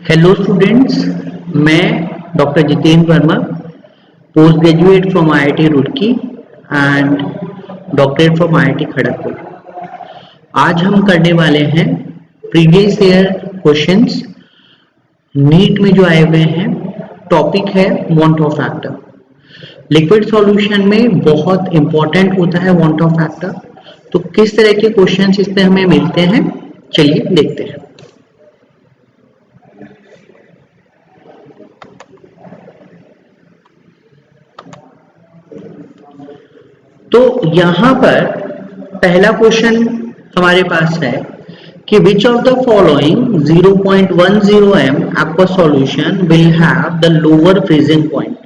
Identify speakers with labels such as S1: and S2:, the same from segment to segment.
S1: Hello students, मैं doctor Jitendra Verma, post graduate from IIT Roorkee and doctorate from IIT Kharagpur. आज हम करने वाले हैं प्रीवियस ईयर क्वेश्चंस नीट में जो आए हुए हैं। टॉपिक है want Hoff factor. Liquid solution में बहुत इंपॉर्टेंट होता है वांट ऑफ फैक्टर। तो किस तरह के क्वेश्चंस इसमें हमें मिलते हैं, चलिए देखते हैं। तो यहां पर पहला क्वेश्चन हमारे पास है कि which of the following 0.10 m aqua solution will have the lower freezing point।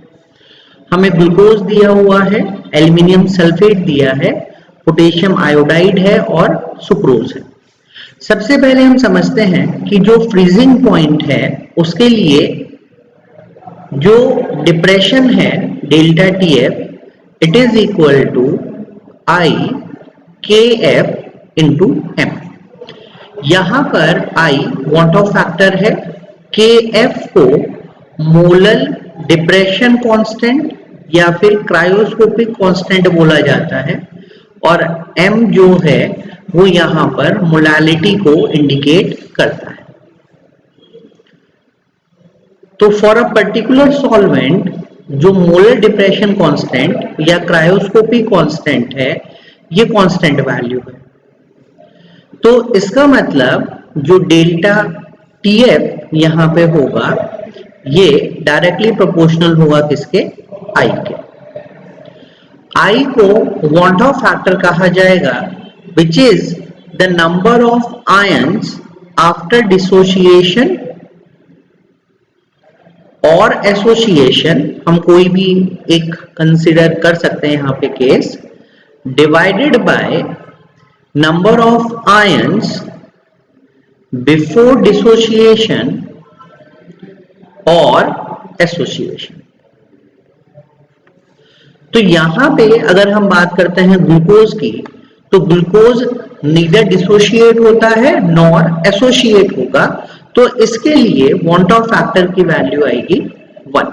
S1: हमें ग्लूकोज दिया हुआ है, एल्यूमिनियम सल्फेट दिया है, पोटेशियम आयोडाइड है और सुक्रोज है। सबसे पहले हम समझते हैं कि जो फ्रीजिंग पॉइंट है उसके लिए जो डिप्रेशन है delta TF it is equal to I K F into M. यहां पर आई वांट ऑफ फैक्टर है, के एफ को मोलल डिप्रेशन कांस्टेंट या फिर क्रायोस्कोपिक कांस्टेंट बोला जाता है और एम जो है वो यहां पर मोलालिटी को इंडिकेट करता है। तो फॉर अ पर्टिकुलर सॉल्वेंट जो मोलर डिप्रेशन कांस्टेंट या क्रायोस्कोपिक कांस्टेंट है ये कांस्टेंट वैल्यू है। तो इसका मतलब जो डेल्टा टीएफ यहां पे होगा ये डायरेक्टली प्रोपोर्शनल होगा किसके, आई के। आई को वांट ऑफ फैक्टर कहा जाएगा which is the number of ions after dissociation और एसोसिएशन, हम कोई भी एक कंसिडर कर सकते हैं यहां पे case, divided by number of ions before dissociation और एसोसिएशन। तो यहां पे अगर हम बात करते हैं ग्लूकोज की, तो ग्लूकोज नीदर डिसोशिएट होता है नॉर एसोसिएट होगा। तो इसके लिए वांट ऑफ फैक्टर की वैल्यू आएगी 1।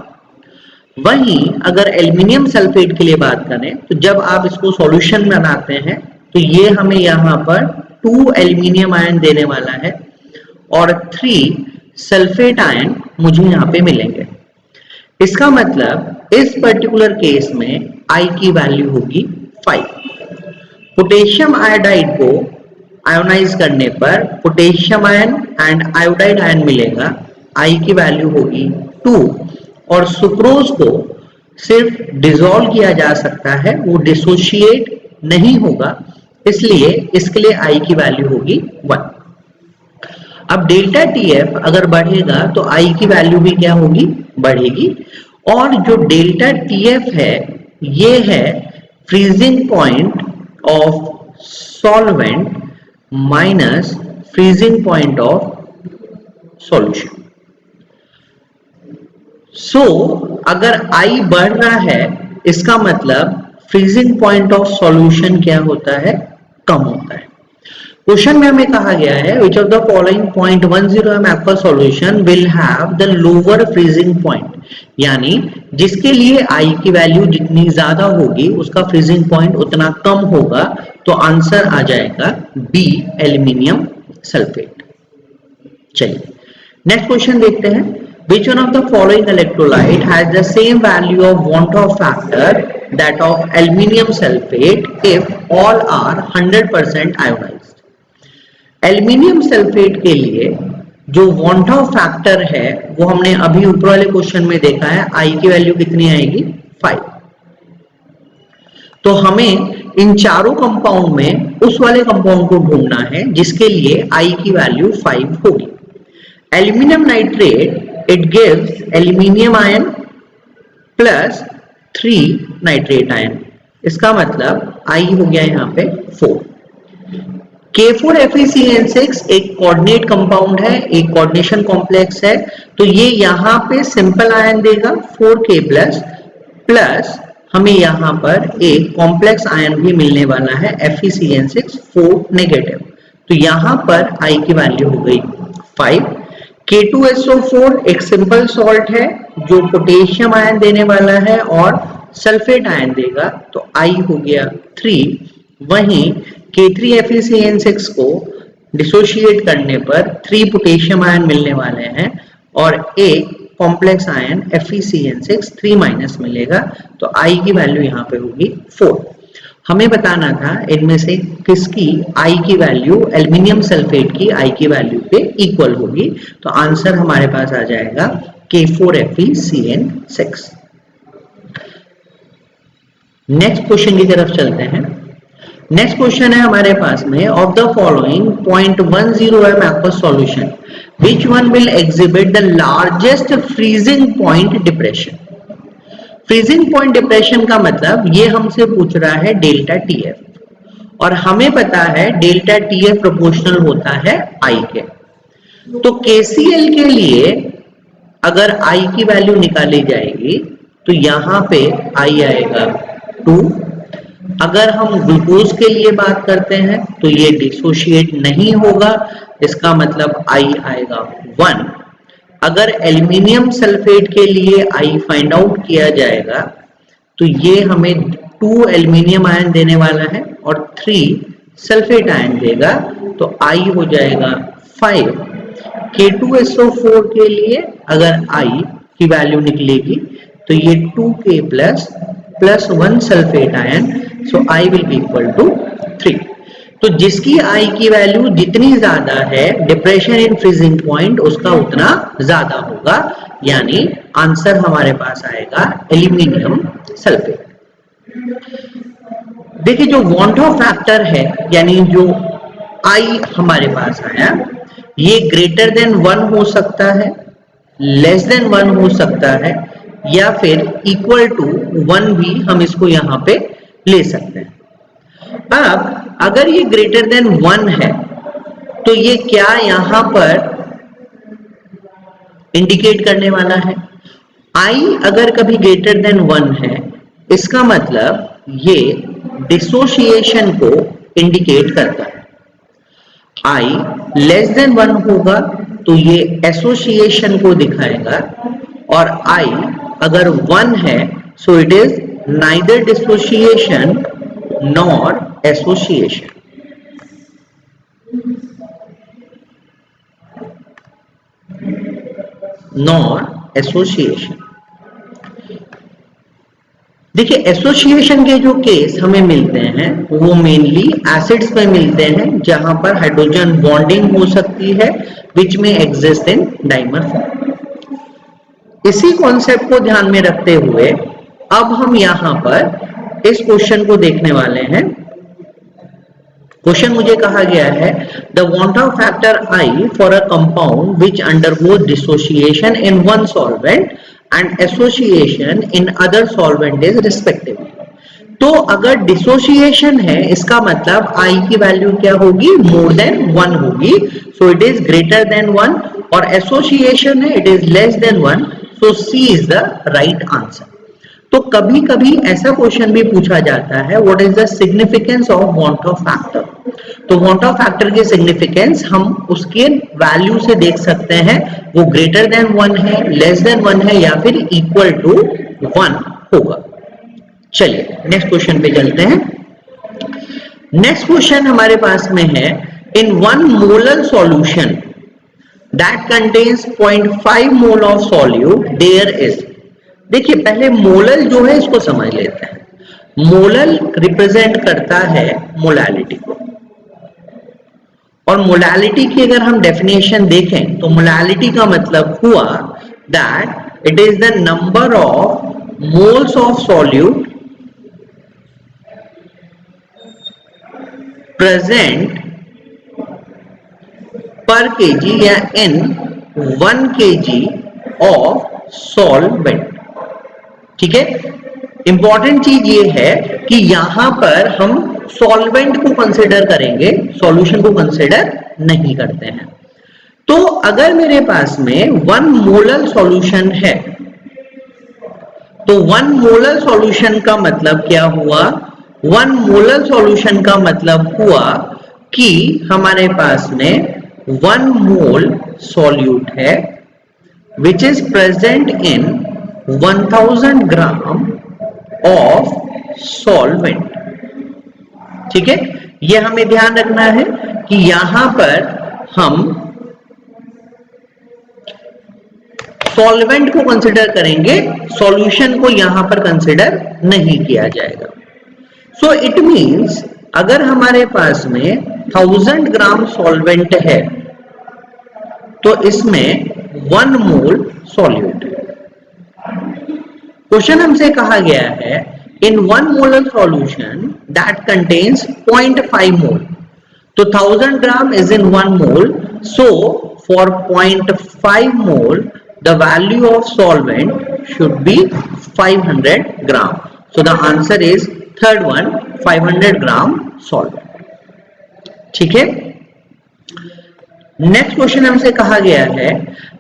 S1: वहीं अगर एल्यूमिनियम सल्फेट के लिए बात करें तो जब आप इसको सॉल्यूशन बनाते हैं तो ये हमें यहाँ पर 2 एल्यूमिनियम आयन देने वाला है और 3 सल्फेट आयन मुझे यहाँ पे मिलेंगे। इसका मतलब इस पर्टिकुलर केस में आई की वैल्यू होगी 5। पोटेशियम आयोडाइड को आयोनाइज करने पर potassium ion and iodide ion मिलेगा, आई की वैल्यू होगी 2। और सुक्रोज को सिर्फ डिसॉल्व किया जा सकता है, वो डिसोशिएट नहीं होगा, इसलिए इसके लिए आई की वैल्यू होगी 1। अब डेल्टा टीएफ अगर बढ़ेगा तो आई की वैल्यू भी क्या होगी, बढ़ेगी। और जो डेल्टा टीएफ है ये है freezing point of solvent minus freezing point of solution. So अगर आई बढ़ रहा है इसका मतलब फ्रीजिंग पॉइंट ऑफ सॉल्यूशन क्या होता है, कम होता है। क्वेश्चन में हमें कहा गया है which of the following 0.10 m aqua solution will have the lower freezing point, यानी जिसके लिए आई की वैल्यू जितनी ज्यादा होगी उसका फ्रीजिंग पॉइंट उतना कम होगा। तो आंसर आ जाएगा बी, एल्यूमिनियम सल्फेट। चलिए नेक्स्ट क्वेश्चन देखते हैं। Which one of the following electrolyte has the same value of want of factor that of aluminium sulfate if all are 100% ionized? Aluminium sulphate के लिए जो want of factor है वो हमने अभी ऊपर वाले क्वेश्चन में देखा है, I की वैल्यू कितनी आएगी, 5। तो हमें इन चारों कंपाउंड में उस वाले कंपाउंड को ढूंढना है जिसके लिए I की वैल्यू 5 होगी। Aluminium nitrate it gives aluminium ion plus 3 nitrate ion, इसका मतलब I हो गया यहाँ पे 4। K4FeCN6 एक कोऑर्डिनेट कंपाउंड है, एक कोऑर्डिनेशन कॉम्प्लेक्स है, तो ये यहाँ पे सिंपल आयन देगा 4K प्लस हमें यहाँ पर एक कॉम्प्लेक्स आयन भी मिलने वाला है FeCN6 4 नेगेटिव। तो यहाँ पर I की वैल्यू हो गई 5। K2SO4 एक सिंपल सॉल्ट है जो पोटेशियम आयन देने वाला है और सल्फेट आयन देगा, तो I हो गया 3। वहीं K3FeCN6 को डिसोशिएट करने पर 3 पोटेशियम आयन मिलने वाले हैं और एक कॉम्प्लेक्स आयन FeCN6 3- मिलेगा, तो I की वैल्यू यहाँ पे होगी 4। हमें बताना था इनमें से किसकी I की वैल्यू एल्युमिनियम सल्फेट की I की वैल्यू पे इक्वल होगी, तो आंसर हमारे पास आ जाएगा K4FeCN6। नेक्स्ट क्वेश्चन की तरफ चलते हैं। नेक्स्ट क्वेश्चन है हमारे पास में, of the following 0.10 m aqueous solution which one will exhibit the largest freezing point depression। Freezing point depression का मतलब ये हमसे पूछ रहा है डेल्टा टीएफ और हमें पता है डेल्टा टीएफ प्रोपोर्शनल होता है आई के। तो केसीएल के लिए अगर आई की वैल्यू निकाली जाएगी तो यहां पे आई आएगा 2। अगर हम ग्लूकोज के लिए बात करते हैं तो ये डिसोशिएट नहीं होगा, इसका मतलब आई आएगा 1। अगर एल्युमिनियम सल्फेट के लिए आई फाइंड आउट किया जाएगा तो ये हमें 2 एल्युमिनियम आयन देने वाला है और 3 सल्फेट आयन देगा, तो आई हो जाएगा 5। K2SO4 के लिए अगर आई की वैल्यू निकलेगी तो ये 2K plus 1 sulphate ion, so I will be equal to 3। तो जिसकी आई की वैल्यू जितनी ज्यादा है डिप्रेशन इन फ्रीजिंग पॉइंट उसका उतना ज्यादा होगा, यानी आंसर हमारे पास आएगा एल्युमिनियम सल्फेट। देखिए जो वॉन्ट ऑफ फैक्टर है यानी जो आई हमारे पास आया ये ग्रेटर देन 1 हो सकता है, लेस देन 1 हो सकता है या फिर इक्वल टू 1 भी हम इसको यहां पे ले सकते हैं। अब अगर ये ग्रेटर देन 1 है तो ये क्या यहां पर इंडिकेट करने वाला है? आई अगर कभी ग्रेटर देन 1 है इसका मतलब ये डिसोसिएशन को इंडिकेट करता है। आई लेस देन 1 होगा तो ये एसोसिएशन को दिखाएगा और आई अगर 1 है सो it is neither dissociation nor association. देखिए एसोसिएशन के जो केस हमें मिलते हैं वो मेनली एसिड्स में मिलते हैं जहां पर हाइड्रोजन बॉन्डिंग हो सकती है विच में एग्जिस्ट इन डाइमर फॉर्म। इसी कॉन्सेप्ट को ध्यान में रखते हुए अब हम यहां पर इस क्वेश्चन को देखने वाले हैं। क्वेश्चन मुझे कहा गया है the want Hoff factor I for a compound which undergoes dissociation in one solvent and association in other solvent is respectively. तो अगर डिसोसिएशन है इसका मतलब आई की वैल्यू क्या होगी? मोर देन 1 होगी, so it is greater than 1, और एसोसिएशन है it is less than 1, so C is the right answer. तो कभी कभी ऐसा क्वेश्चन भी पूछा जाता है what is the significance of van't Hoff factor. तो वांट ऑफ फैक्टर की सिग्निफिकेंस हम उसके वैल्यू से देख सकते हैं, वो ग्रेटर देन 1 है, लेस देन 1 है या फिर इक्वल टू 1 होगा। चलिए नेक्स्ट क्वेश्चन पे चलते हैं। नेक्स्ट क्वेश्चन हमारे पास में है in 1 molar solution that contains 0.5 mole of solute there is. देखिए पहले मोलल जो है इसको समझ लेते हैं। मोलल रिप्रेजेंट करता है मोलालिटी को, और मोलालिटी की अगर हम डेफिनेशन देखें तो मोलालिटी का मतलब हुआ that it is the number of moles of solute present पर केजी या इन 1 kg ऑफ सॉल्वेंट। ठीक है, इंपॉर्टेंट चीज ये है कि यहां पर हम सॉल्वेंट को कंसिडर करेंगे, सॉल्यूशन को कंसिडर नहीं करते हैं। तो अगर मेरे पास में 1 मोलर सॉल्यूशन है तो 1 मोलर सॉल्यूशन का मतलब क्या हुआ? 1 मोलर सॉल्यूशन का मतलब हुआ कि हमारे पास में 1 मोल सॉल्यूट है which is present in 1000 gram of solvent. ठीक है, ये हमें ध्यान रखना है कि यहां पर हम सॉल्वेंट को कंसिडर करेंगे, सॉल्यूशन को यहां पर कंसिडर नहीं किया जाएगा। सो इट मींस अगर हमारे पास में 1000 ग्राम सॉल्वेंट है तो इसमें 1 मोल सॉल्यूट है। क्वेश्चन हमसे कहा गया है in 1 molar solution that contains 0.5 mole, तो 1000 gram is in 1 mole, so for 0.5 mole the value of solvent should be 500 gram. So the answer is third one, 500 gram solvent. ठीक है, नेक्स्ट क्वेश्चन हमसे कहा गया है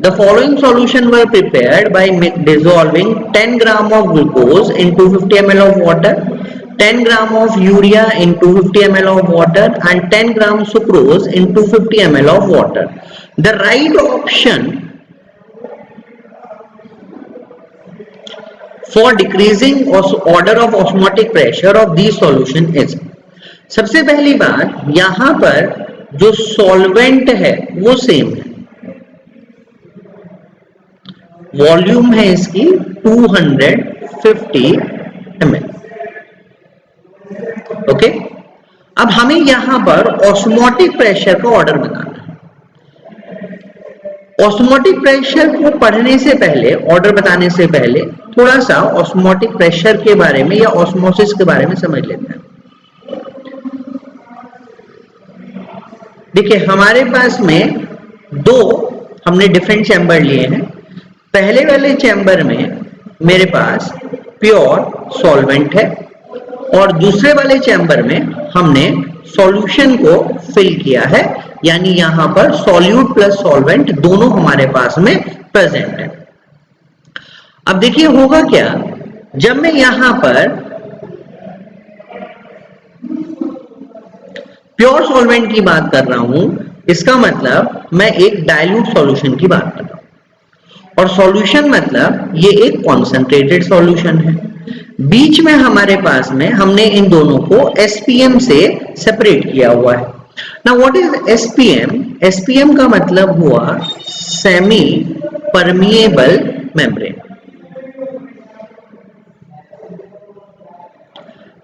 S1: the following solution were prepared by dissolving 10 gram of glucose in 250 ml of water, 10 gram of urea in 250 ml of water and 10 gram sucrose in 250 ml of water. The right option for decreasing order of osmotic pressure of this solution is. सबसे पहली बात, यहां पर जो solvent है वो same है, volume है इसकी 250 ml। ओके, अब हमें यहां पर ऑस्मोटिक प्रेशर का ऑर्डर बताना है। ऑस्मोटिक प्रेशर को पढ़ने से पहले, ऑर्डर बताने से पहले थोड़ा सा ऑस्मोटिक प्रेशर के बारे में या ऑस्मोसिस के बारे में समझ लेते हैं। देखिए, हमारे पास में दो हमने डिफरेंट चैम्बर लिए हैं। पहले वाले चैम्बर में मेरे पास प्योर सॉल्वेंट है और दूसरे वाले चैम्बर में हमने सॉल्यूशन को फिल किया है, यानी यहां पर सॉल्यूट प्लस सॉल्वेंट दोनों हमारे पास में प्रेजेंट है। अब देखिए होगा क्या, जब मैं यहां पर प्योर सॉल्वेंट की बात कर रहा हूं, इसका मतलब मैं एक डाइल्यूट सॉल्यूशन की बात कर रहा हूं, और सॉल्यूशन मतलब ये एक कॉन्सेंट्रेटेड सॉल्यूशन है। बीच में हमारे पास में हमने इन दोनों को एसपीएम से सेपरेट किया हुआ है। Now what is SPM? SPM का मतलब हुआ सेमी परमिएबल मेम्ब्रेन।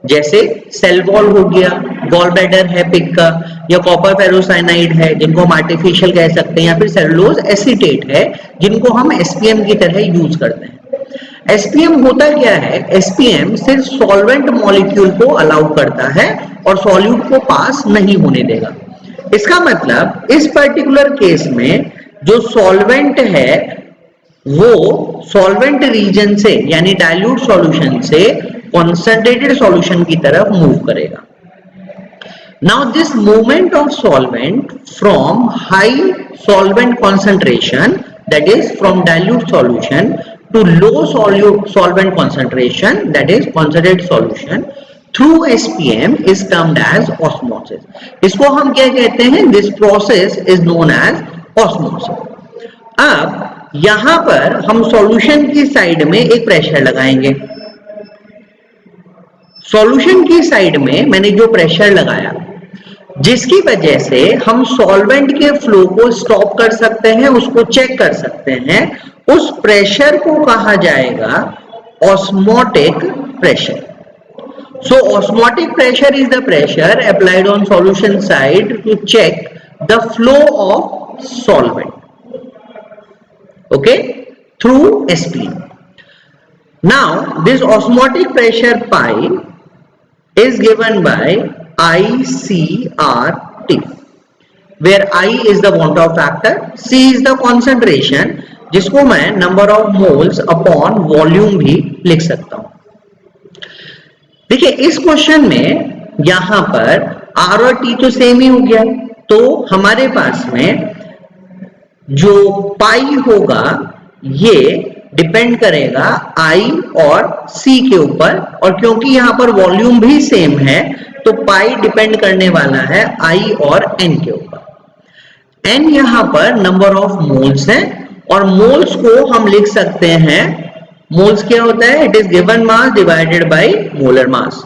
S1: जैसे सेल वॉल हो गया, गॉल ब्लैडर है पिग का, या कॉपर फेरोसाइनाइड है जिनको हम आर्टिफिशियल कह सकते हैं, या फिर सेलुलोज एसीटेट है जिनको हम एसपीएम की तरह यूज करते हैं। एसपीएम होता क्या है? एसपीएम सिर्फ सॉल्वेंट मॉलिक्यूल को अलाउ करता है और सॉल्यूट को पास नहीं होने देगा। इसका मतलब इस पर्टिकुलर केस में जो सॉल्वेंट है वो सॉल्वेंट रीजन से यानी डाइल्यूट सॉल्यूशन से concentrated solution की तरफ मूव करेगा। Now this movement of solvent from high solvent concentration, that is from dilute solution, to low solvent concentration, that is concentrated solution, through SPM is termed as osmosis. इसको हम क्या कहते हैं? This process is known as osmosis. अब यहां पर हम solution की साइड में एक प्रेशर लगाएंगे। सॉल्यूशन की साइड में मैंने जो प्रेशर लगाया, जिसकी वजह से हम सॉल्वेंट के फ्लो को स्टॉप कर सकते हैं, उसको चेक कर सकते हैं, उस प्रेशर को कहा जाएगा osmotic pressure. So osmotic pressure is the pressure applied on solution side to check the flow of solvent, okay, through SPM. Now this osmotic pressure pi is given by ICRT, where I is the want-of factor, C is the concentration, जिसको मैं number of moles upon volume भी लिख सकता हूं। देखिए इस question में यहां पर R और T तो सेम ही हो गया, तो हमारे पास में जो पाई होगा ये डिपेंड करेगा I और C के ऊपर, और क्योंकि यहां पर वॉल्यूम भी सेम है तो पाई डिपेंड करने वाला है I और N के ऊपर। n यहां पर नंबर ऑफ मोल्स है और मोल्स को हम लिख सकते हैं, मोल्स क्या होता है, it is given mass divided by molar mass.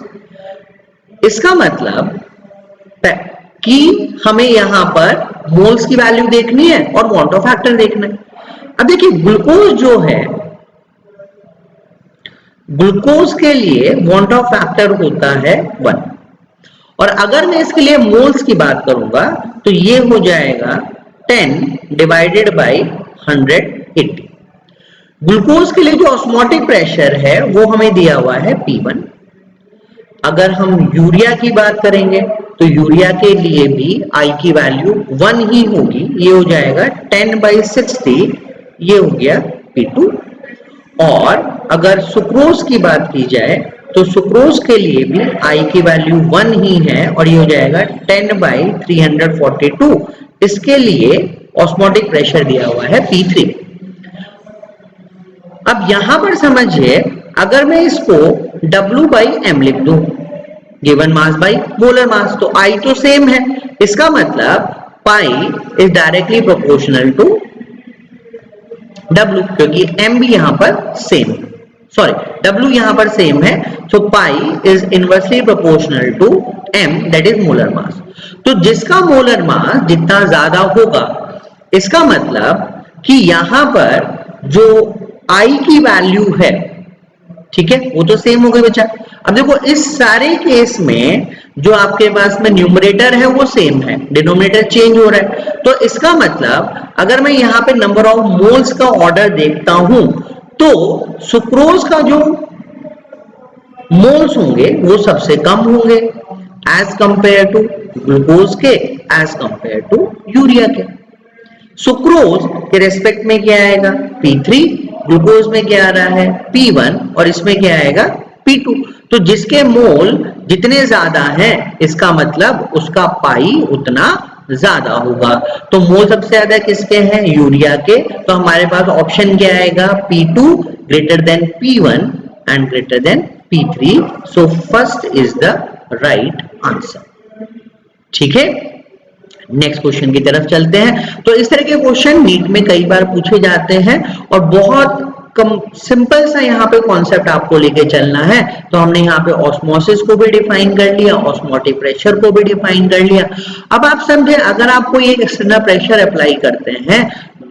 S1: इसका मतलब कि हमें यहां पर मोल्स की वैल्यू देखनी है और वॉन्ट ऑफ फैक्टर देखना है। अब देखिए ग्लूकोज जो है, ग्लूकोज के लिए वॉन्ट ऑफ फैक्टर होता है 1 और अगर मैं इसके लिए मोल्स की बात करूंगा तो ये हो जाएगा 10 डिवाइडेड बाय 180। ग्लूकोज के लिए जो ऑस्मोटिक प्रेशर है वो हमें दिया हुआ है P1। अगर हम यूरिया की बात करेंगे तो यूरिया के लिए भी I की वैल्यू 1 ही होगी, ये हो जाएगा 10/60, ये हो गया P2। और अगर सुक्रोज की बात की जाए तो सुक्रोज के लिए भी I की वैल्यू 1 ही है और ये हो जाएगा 10/342। इसके लिए ऑस्मोटिक प्रेशर दिया हुआ है P3। अब यहां पर समझिए, अगर मैं इसको W/m लिख दूं, given mass by molar mass, तो I तो सेम है, इसका मतलब pi is directly proportional to W, क्योंकि m भी यहां पर सेम, सॉरी W यहां पर सेम है, तो pi is inversely proportional to m, that is molar mass. तो जिसका मोलर मास जितना ज्यादा होगा, इसका मतलब कि यहां पर जो I की वैल्यू है, ठीक है, वो तो सेम हो गई बच्चा। अब देखो इस सारे केस में जो आपके पास में न्यूमरेटर है वो सेम है, डिनोमिनेटर चेंज हो रहा है, तो इसका मतलब अगर मैं यहाँ पे नंबर ऑफ मोल्स का ऑर्डर देखता हूं तो सुक्रोज का जो मोल्स होंगे वो सबसे कम होंगे एज कंपेयर टू ग्लूकोज के, एज कंपेयर टू यूरिया के। सुक्रोज के रेस्पेक्ट में क्या आएगा P3, ग्लूकोज में क्या आ रहा है P1 और इसमें क्या आएगा P2। तो जिसके मोल जितने ज्यादा हैं, इसका मतलब उसका पाई उतना ज्यादा होगा। तो मोल सबसे ज्यादा किसके हैं, यूरिया के, तो हमारे पास ऑप्शन क्या आएगा P2 greater than P1 and greater than P3। So first is the right answer. ठीक है, नेक्स्ट क्वेश्चन की तरफ चलते हैं। तो इस तरह के क्वेश्चन नीट में कई बार पूछे जाते हैं और बहुत कम सिंपल सा यहाँ पे कॉन्सेप्ट आपको लेके चलना है। तो हमने यहाँ पे ऑस्मोसिस को भी डिफाइन कर लिया, ऑस्मोटिक प्रेशर को भी डिफाइन कर लिया। अब आप समझे, अगर आप कोई एक एक्सटर्नल प्रेशर अप्लाई करते हैं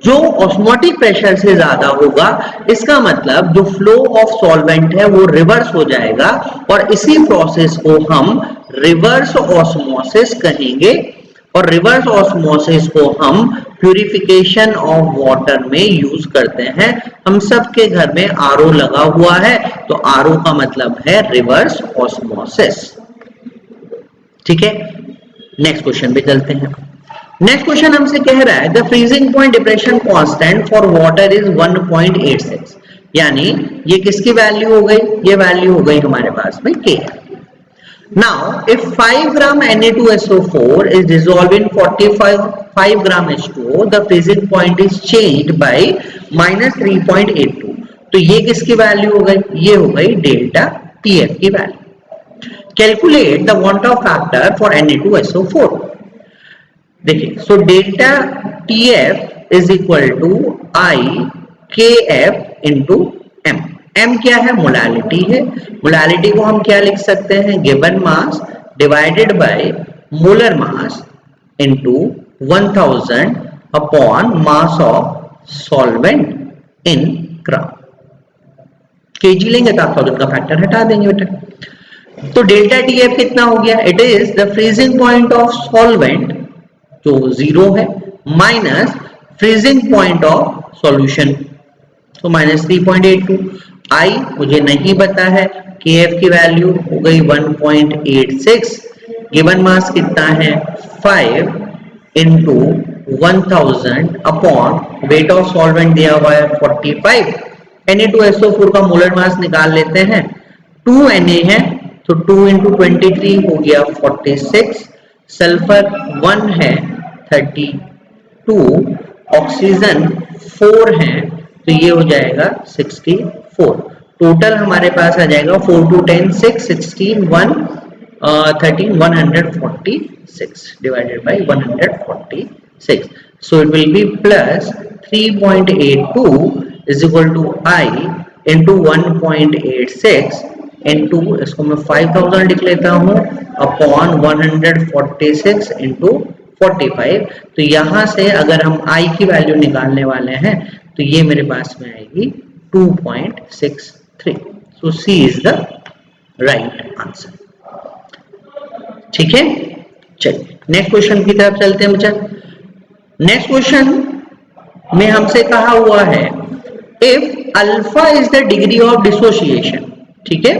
S1: जो ऑस्मोटिक प्रेशर से ज्यादा होगा, इसका मतलब जो फ्लो ऑफ सॉल्वेंट है वो रिवर्स हो जाएगा और इसी प्रोसेस को हम रिवर्स ऑस्मोसिस कहेंगे। और रिवर्स ऑस्मोसिस को हम प्यूरिफिकेशन ऑफ वाटर में यूज करते हैं। हम सबके घर में आरओ लगा हुआ है, तो आरओ का मतलब है रिवर्स ऑस्मोसिस। ठीक है, नेक्स्ट क्वेश्चन पे चलते हैं। नेक्स्ट क्वेश्चन हमसे कह रहा है the freezing point depression constant for water is 1.86, यानी ये किसकी वैल्यू हो गई, ये वैल्यू हो गई हमारे पास में K। Now, if 5 gram Na2SO4 is dissolved in 45 gram H2O, the freezing point is changed by -3.82। तो ये किसकी वैल्यू हो गई, ये हो गई डेल्टा TF की वैल्यू। Calculate the van't Hoff factor for Na2SO4। देखिए, so delta TF is equal to IKF into M। M क्या है, मोलालिटी है। मोलालिटी को हम क्या लिख सकते हैं, given mass divided by molar mass into 1000 upon mass of solvent in gram. KG लेंगे तो आप 1000 का फैक्टर हटा देंगे बेटा। तो डेल्टा TF कितना हो गया, it is the freezing point of solvent जो 0 है minus freezing point of solution, तो -3.82। I मुझे नहीं पता है, KF की वैल्यू हो गई 1.86, गिवन मास कितना है 5 into 1000 upon weight of solvent दिया हुआ है 45। Na2SO4 का मोलर मास निकाल लेते हैं, 2 Na है तो 2 इंटू 23 हो गया 46, सल्फर 1 है 32, ऑक्सीजन 4 है तो ये हो जाएगा 64। टोटल हमारे पास आ जाएगा 4 2 10 6 16 1 13 146 divided by 146। So it will be plus 3.82 is equal to I into 1.86 into, इसको मैं 5000 लिख लेता हूँ, अपॉन 146 इंटू 45। तो यहाँ से अगर हम I की वैल्यू निकालने वाले हैं तो ये मेरे पास में आएगी 2.63। सो C is the right answer. ठीक है, चलिए नेक्स्ट क्वेश्चन की तरफ चलते हैं बच्चा। नेक्स्ट क्वेश्चन में हमसे कहा हुआ है if alpha is the degree of dissociation. ठीक है,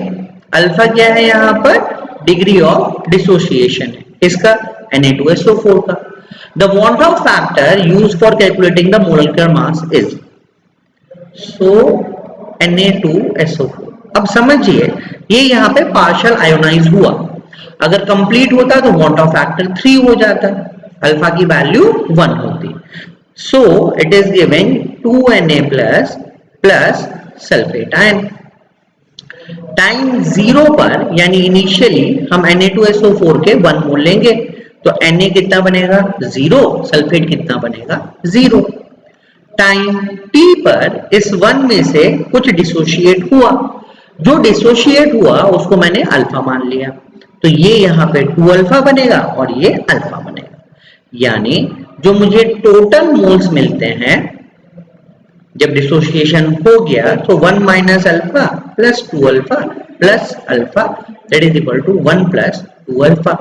S1: अल्फा क्या है यहाँ पर, डिग्री ऑफ डिसोसिएशन है इसका, Na2SO4 का। The want Hoff factor use for calculating the molecular mass is, so Na2SO4। अब समझिए ये यहाँ पे पार्शियल आयोनाइज हुआ, अगर कंप्लीट होता तो वॉन्ट ऑफ फैक्टर 3 हो जाता, अल्फा की वैल्यू 1 होती। सो it is giving 2Na plus sulphate ion. Time 0 पर यानी इनिशियली हम Na2SO4 के 1 मोल लेंगे तो Na कितना बनेगा 0, सल्फेट कितना बनेगा 0। टाइम t पर इस 1 में से कुछ डिसोशिएट हुआ, जो डिसोशिएट हुआ उसको मैंने अल्फा मान लिया, तो ये यहाँ पे 2 अल्फा बनेगा और ये अल्फा बनेगा। यानी जो मुझे टोटल मोल्स मिलते हैं जब डिसोसिएशन हो गया तो 1 minus alpha plus 2 alpha plus alpha that is equal to 1 plus 2 alpha.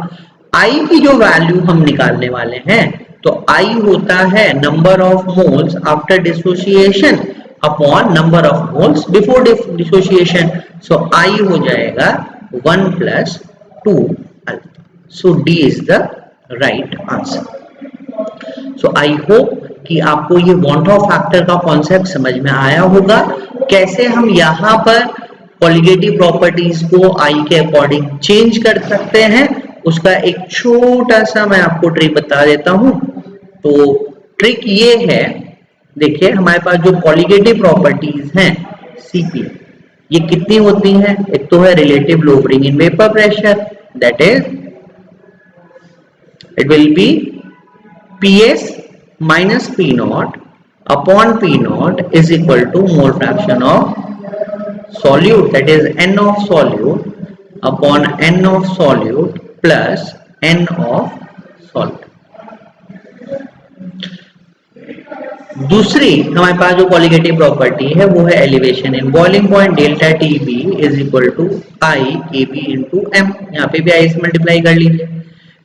S1: I की जो वैल्यू हम निकालने वाले हैं तो आई होता है number of moles after dissociation upon number of moles before dissociation. So I हो जाएगा 1 plus 2 alpha. So D is the right answer. So I hope कि आपको ये वॉन्ट ऑफ फैक्टर का कॉन्सेप्ट समझ में आया होगा, कैसे हम यहाँ पर कॉलिगेटिव प्रॉपर्टीज को आई के अकॉर्डिंग चेंज कर सकते हैं, उसका एक छोटा सा मैं आपको ट्रिक बता देता हूं। तो ट्रिक ये है, देखिए हमारे पास जो कॉलिगेटिव प्रॉपर्टीज हैं सीपी, ये कितनी होती हैं, एक तो है relative lowering in vapour pressure, that is it will be PS minus P naught upon P naught is equal to mole fraction of solute, that is N of solute upon N of solute plus N of solute। दूसरी हमारे पास जो colligative property है वो है elevation in boiling point, delta TB is equal to I KB into M, यहाँ पे भी I से मल्टीप्लाई कर लीजिए।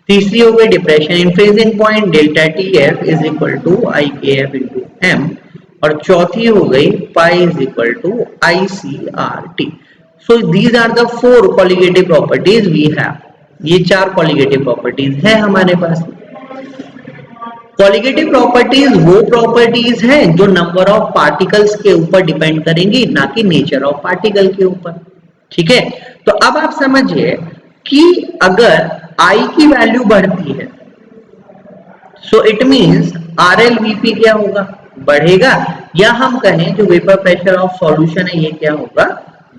S1: तीसरी हो गई depression in freezing point, delta TF is equal to IKF into M, और चौथी हो गई pi is equal to ICRT। So these are the 4 colligative properties we have. ये 4 कॉलिगेटिव प्रॉपर्टीज है हमारे पास। कॉलिगेटिव प्रॉपर्टीज वो प्रॉपर्टीज हैं जो नंबर ऑफ पार्टिकल्स के ऊपर डिपेंड करेंगी, ना कि नेचर ऑफ पार्टिकल के ऊपर। ठीक है, तो अब आप समझिए कि अगर I की वैल्यू बढ़ती है सो इट मींस RLVP क्या होगा, बढ़ेगा, या हम कहें जो वेपर प्रेशर ऑफ सॉल्यूशन है ये क्या होगा,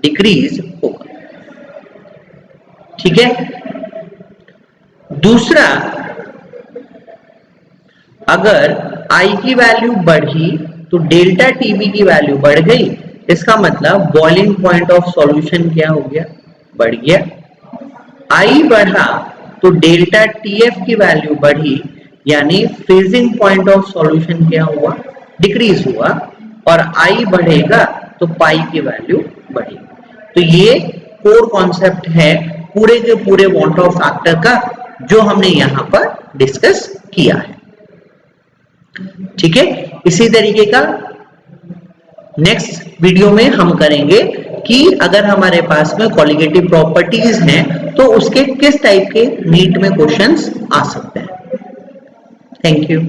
S1: डिक्रीज होगा। ठीक है, दूसरा अगर I की वैल्यू बढ़ी तो डेल्टा TB की वैल्यू बढ़ गई, इसका मतलब बॉइलिंग पॉइंट ऑफ सॉल्यूशन क्या हो गया, बढ़ गया। I बढ़ा तो डेल्टा TF की वैल्यू बढ़ी, यानी फ्रीजिंग पॉइंट ऑफ सॉल्यूशन क्या हुआ, डिक्रीज हुआ, और I बढ़ेगा तो पाई की वैल्यू बढ़ेगी। तो ये कोर कॉन्सेप्ट है पूरे के पूरे वॉन्ट ऑफ फैक्टर का जो हमने यहां पर डिस्कस किया है। ठीक है, इसी तरीके का नेक्स्ट वीडियो में हम करेंगे कि अगर हमारे पास में कॉलिगेटिव प्रॉपर्टीज हैं तो उसके किस टाइप के नीट में क्वेश्चंस आ सकते हैं। Thank you.